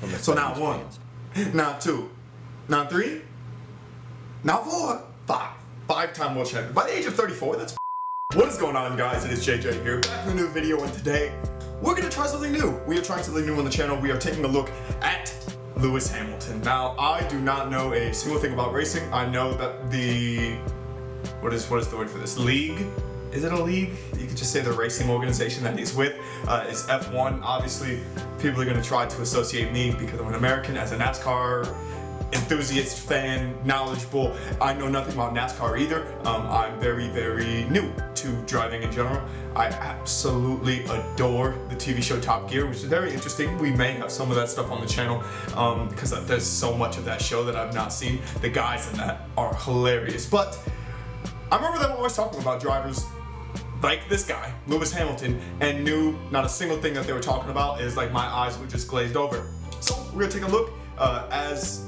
So now one, now two, now three, now four, five. Five-time world champion. By the age of 34, that's What is going on, guys? It is JJ here, back with a new video, and today we're gonna try something new. We are trying something new on the channel. We are taking a look at Lewis Hamilton. Now, I do not know a single thing about racing. I know that the what is the word for this? League? Is it a league? You could just say the racing organization that he's with is F1. Obviously, people are going to try to associate me because I'm an American as a NASCAR enthusiast, fan, knowledgeable. I know nothing about NASCAR either. I'm very, very new to driving in general. I absolutely adore the TV show Top Gear, which is very interesting. We may have some of that stuff on the channel because there's so much of that show that I've not seen. The guys in that are hilarious. But I remember them always talking about drivers like this guy, Lewis Hamilton, and knew not a single thing that they were talking about. Is like my eyes were just glazed over. So we're gonna take a look as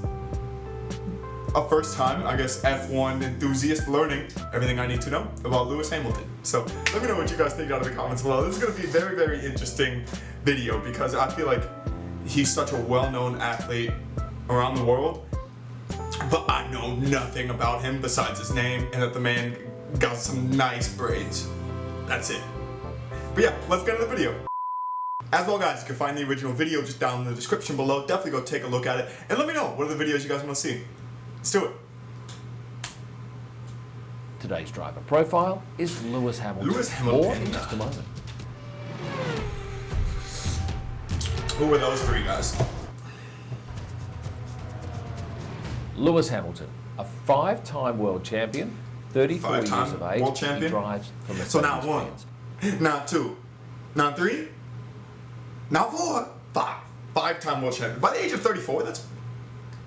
a first time, I guess, F1 enthusiast, learning everything I need to know about Lewis Hamilton. So let me know what you guys think down in the comments below. This is gonna be a very, very interesting video because I feel like he's such a well-known athlete around the world, but I know nothing about him besides his name and that the man got some nice braids. That's it. But yeah, let's get into the video. As well, guys, you can find the original video just down in the description below. Definitely go take a look at it and let me know what are the videos you guys want to see. Let's do it. Today's driver profile is Lewis Hamilton. Lewis Hamilton. More in just a moment. Who were those three guys? Lewis Hamilton, a five-time world champion, 34 years of age. World champion. He drives for Mercedes So now one, Benz. now two, now three, now four, five. Five-time world champion. By the age of 34,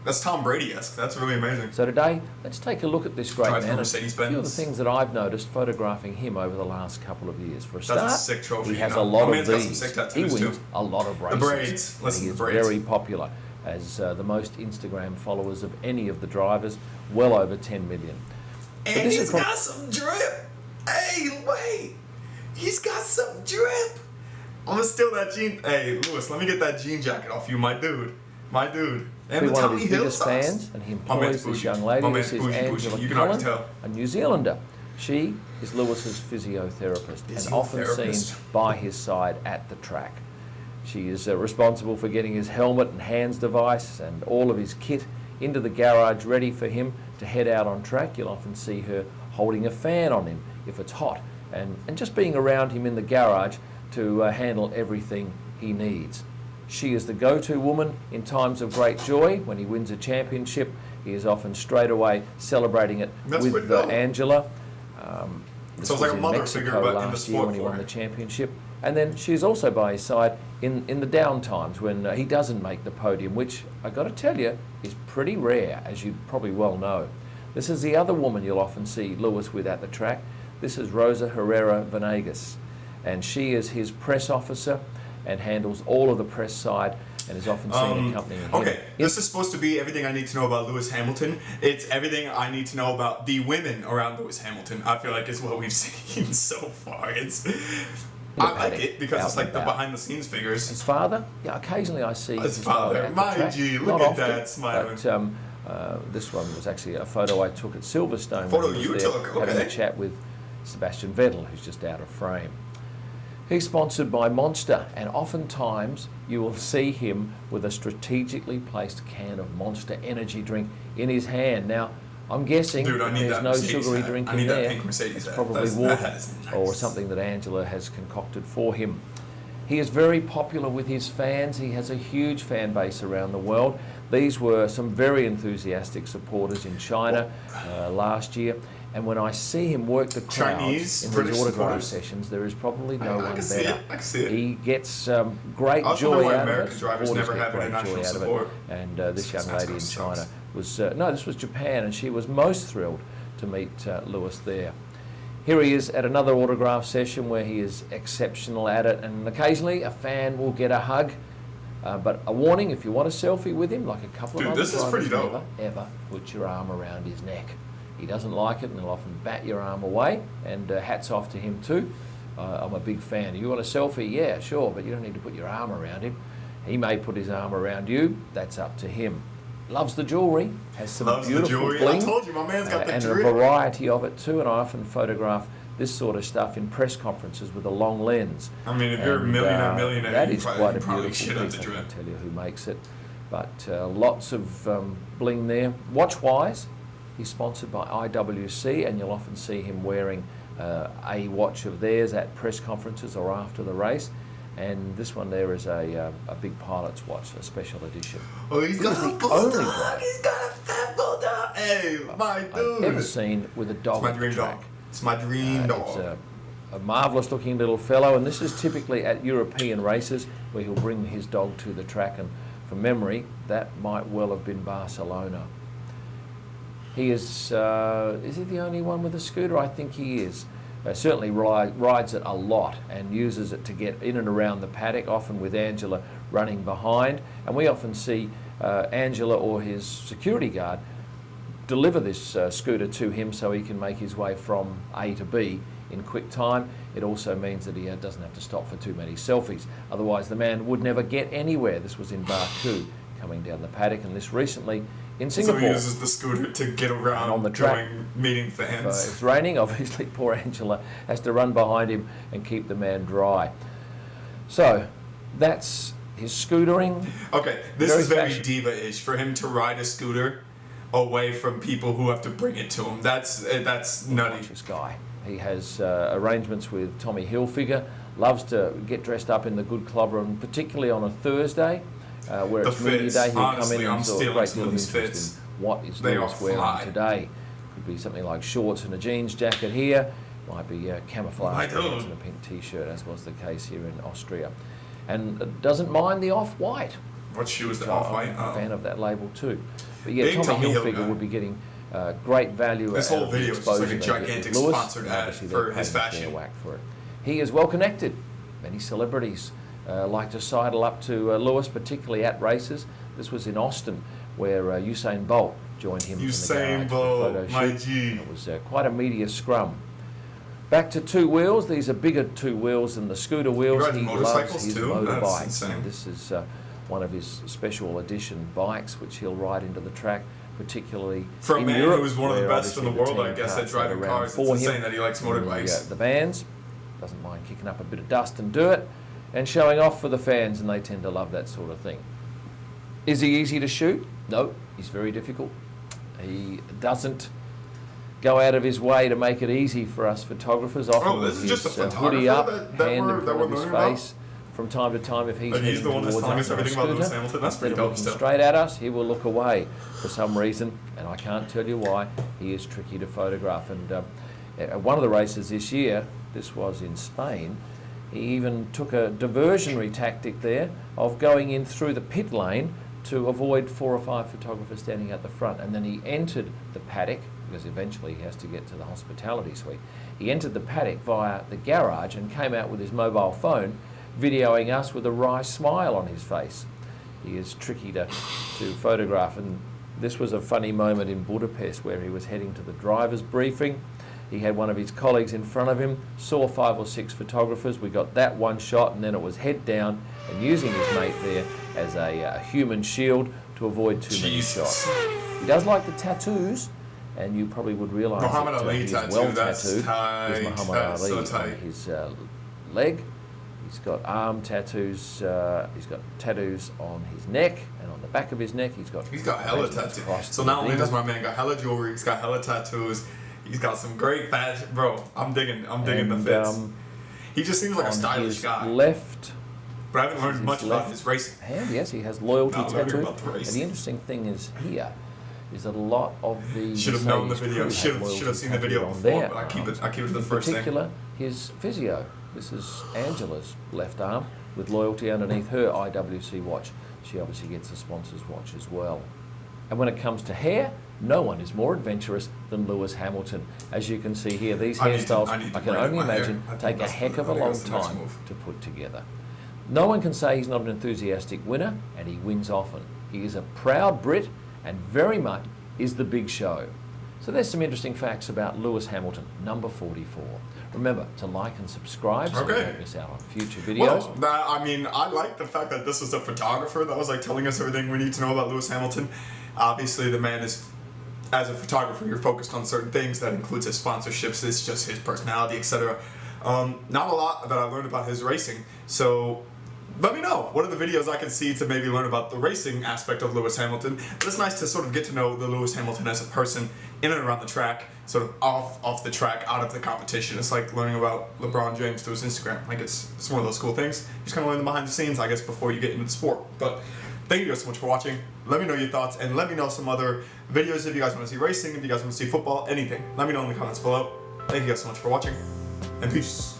that's Tom Brady-esque. That's really amazing. So today, let's take a look at this great Drives for man. A Mercedes-Benz. few of the things that I've noticed photographing him over the last couple of years. For a That's a start, sick trophy, he has you know. a lot My of man's got some these. sick tattoos, He wins too. a lot of races. braids. And Listen he to is the braids. very popular as the most Instagram followers of any of the drivers, well over 10 million. But And this he's is prob- got some drip. Hey, wait. He's got some drip. I'm gonna steal that jean. Hey, Lewis, let me get that jean jacket off you, my dude. My dude. And Be the one of Tommy his Hill biggest socks. fans, and he My man's employs this bougie. young lady. My man's This is bougie. Angela You can already Cullen, tell. a New Zealander. She is Lewis's physiotherapist and often seen by his side at the track. She is responsible for getting his helmet and hands device and all of his kit into the garage ready for him to head out on track. You'll often see her holding a fan on him if it's hot and just being around him in the garage to handle everything he needs. She is the go-to woman in times of great joy. When he wins a championship, he is often straight away celebrating it with Angela. This So it's was like a in mother Mexico figure, but in the last year sport when he for won her. the championship. And then she's also by his side in the down times when he doesn't make the podium, which I got to tell you is pretty rare, as you probably well know. This is the other woman you'll often see Lewis with at the track. This is Rosa Herrera Venegas, and she is his press officer and handles all of the press side and is often seen accompanying him. Okay, this is supposed to be everything I need to know about Lewis Hamilton. It's everything I need to know about the women around Lewis Hamilton. I feel like it's what we've seen so far. I like it because it's like the behind-the-scenes figures. His father, yeah, occasionally I see His his father, at the my track. G, look Not at often, that smiling. But this one was actually a photo I took at Silverstone. Photo when he you was there took, having okay. a chat with Sebastian Vettel, who's just out of frame. He's sponsored by Monster, and oftentimes you will see him with a strategically placed can of Monster energy drink in his hand. Now, I'm guessing Dude, I need there's that no Mercedes sugary hat. drink I in need that there. pink Mercedes It's hat. probably That water hat is nice. or something that Angela has concocted for him. He is very popular with his fans. He has a huge fan base around the world. These were some very enthusiastic supporters in China last year. And when I see him work the crowds Chinese, in British these autograph supporters. sessions, there is probably no one can see better. it. I can see it. He gets great I also joy know why out of American it. drivers Supporters never get have great international joy out of support. it. And this young That's lady in gonna China suck. was, no, this was Japan, and she was most thrilled to meet Lewis there. Here he is at another autograph session where he is exceptional at it, and occasionally a fan will get a hug. But a warning, if you want a selfie with him, like a couple of other this is drivers, pretty dope. never, ever put your arm around his neck. He doesn't like it, and he'll often bat your arm away, and hats off to him too. I'm a big fan. You want a selfie? Yeah, sure, but you don't need to put your arm around him. He may put his arm around you, that's up to him. Loves the jewellery, has some Loves the beautiful jewelry. bling. I told you, my man's got the and drip. a variety of it too, and I often photograph this sort of stuff in press conferences with a long lens. I mean, if you're a And, millionaire, that you is probably, quite a probably beautiful shit out piece. the I drip. can't tell you who makes it, but lots of bling there. Watch-wise, he's sponsored by IWC, and you'll often see him wearing a watch of theirs at press conferences or after the race. And this one there is a big pilot's watch, a special edition. Oh, he's got a the bulldog. only guy He's got a fat bulldog. Hey, my dude. I've ever seen with a dog It's my at the dream track. dog. It's my dream dog. It's a marvellous looking little fellow, and this is typically at European races where he'll bring his dog to the track, and from memory that might well have been Barcelona. He is he the only one with a scooter? I think he is. Certainly rides it a lot and uses it to get in and around the paddock, often with Angela running behind, and we often see Angela or his security guard deliver this scooter to him so he can make his way from A to B in quick time. It also means that he doesn't have to stop for too many selfies. Otherwise, the man would never get anywhere. This was in Baku, coming down the paddock, and this recently in Singapore. So he uses the scooter to get around And on the track, meeting if fans. it's raining, obviously poor Angela has to run behind him and keep the man dry. So that's his scootering. Okay, this Very is very fashion- diva-ish for him to ride a scooter away from people who have to bring it to him. That's nutty. Watch this guy. He has arrangements with Tommy Hilfiger, loves to get dressed up in the good clobber, and particularly on a Thursday, where The it's media fits, day, he'll honestly, come in I'm and saw a stealing great some deal of of these interest fits. in what is They Lewis are wearing fly. today. Could be something like shorts and a jeans jacket here, might be camouflage My pants dude. and a pink t-shirt, as was the case here in Austria. And doesn't mind the off-white. What shoe is the So off-white? I'm a fan of that label too. But yeah, Big Tommy Tommy Hilfiger Hilfiger. would be getting great value This out whole of the video is just like a exposure they get gigantic with Lewis, sponsored and ad obviously for they're his paying a fair fashion. whack for it. He is well connected. Many celebrities like to sidle up to Lewis, particularly at races. This was in Austin, where Usain Bolt joined him Usain in the garage for a photo Bolt, my shoot. G. It was quite a media scrum. Back to two wheels. These are bigger two wheels than the scooter wheels. rides He motorcycles loves his too? That's motorbikes. insane. And this is one of his special edition bikes, which he'll ride into the track, particularly For a in man Europe, who's one of the where best in the obviously world, I team guess, at carts driving are around cars, it's for him. insane that he likes motorbikes. The vans, doesn't mind kicking up a bit of dust and dirt, and showing off for the fans, and they tend to love that sort of thing. Is he easy to shoot? No, he's very difficult. He doesn't go out of his way to make it easy for us photographers. Often Oh, this with is just his a photographer hoodie up, that hand we're in front of his learning about? face. From time to time, if he's Like, he's heading the one that's towards telling us us on a everything about Lewis scooter, Hamilton. That's instead pretty of dope looking stuff. straight at us, he will look away for some reason, and I can't tell you why. He is tricky to photograph. And at one of the races this year, this was in Spain, he even took a diversionary tactic there of going in through the pit lane to avoid 4 or 5 photographers standing at the front. And then he entered the paddock, because eventually he has to get to the hospitality suite. He entered the paddock via the garage and came out with his mobile phone, videoing us with a wry smile on his face. He is tricky to photograph, and this was a funny moment in Budapest where he was heading to the driver's briefing. He had one of his colleagues in front of him, saw 5 or 6 photographers. We got that one shot, and then it was head down and using his mate there as a human shield to avoid too many Jesus. shots. He does like the tattoos, and you probably would realise Muhammad that Ali he is tattoo, well that's tattooed. tight. Here's Muhammad That's Ali so on tight. his leg. He's got arm tattoos. He's got tattoos on his neck and on the back of his neck. He's got hella arrangements tattoos. across So the not only does beaver. my man got hella jewelry, he's got hella tattoos. He's got some great fashion, bro. I'm digging the And, fits. He just seems like a on stylish his guy. left But I haven't learned his much about left his racing. hand, yes, he has loyalty Not learning tattoo. about the And race. the interesting thing is here is that a lot of the Should have known the Mercedes video. crew Should have have loyalty seen the tattooed video on before. their But I keep arms. it to the In first thing. particular, his physio. This is Angela's left arm with loyalty underneath her IWC watch. She obviously gets a sponsor's watch as well. And when it comes to hair, no one is more adventurous than Lewis Hamilton. As you can see here, these I need to- hairstyles, I need to I can braid only my hair. imagine, I think take a that's- heck of I a think long that's the next time move. to put together. No one can say he's not an enthusiastic winner, and he wins often. He is a proud Brit and very much is the big show. So there's some interesting facts about Lewis Hamilton, number 44. Remember to like and subscribe so you Okay. don't miss out on future videos. Well, I like the fact that this was a photographer that was like telling us everything we need to know about Lewis Hamilton. Obviously, the man is, as a photographer, you're focused on certain things. That includes his sponsorships. It's just his personality, etc. Not a lot that I learned about his racing. So let me know. What are the videos I can see to maybe learn about the racing aspect of Lewis Hamilton? But it's nice to sort of get to know the Lewis Hamilton as a person in and around the track, sort of off the track, out of the competition. It's like learning about LeBron James through his Instagram. Like it's one of those cool things. You just kind of learn the behind the scenes, I guess, before you get into the sport. But thank you guys so much for watching. Let me know your thoughts and let me know some other videos if you guys want to see racing, if you guys want to see football, anything. Let me know in the comments below. Thank you guys so much for watching and peace.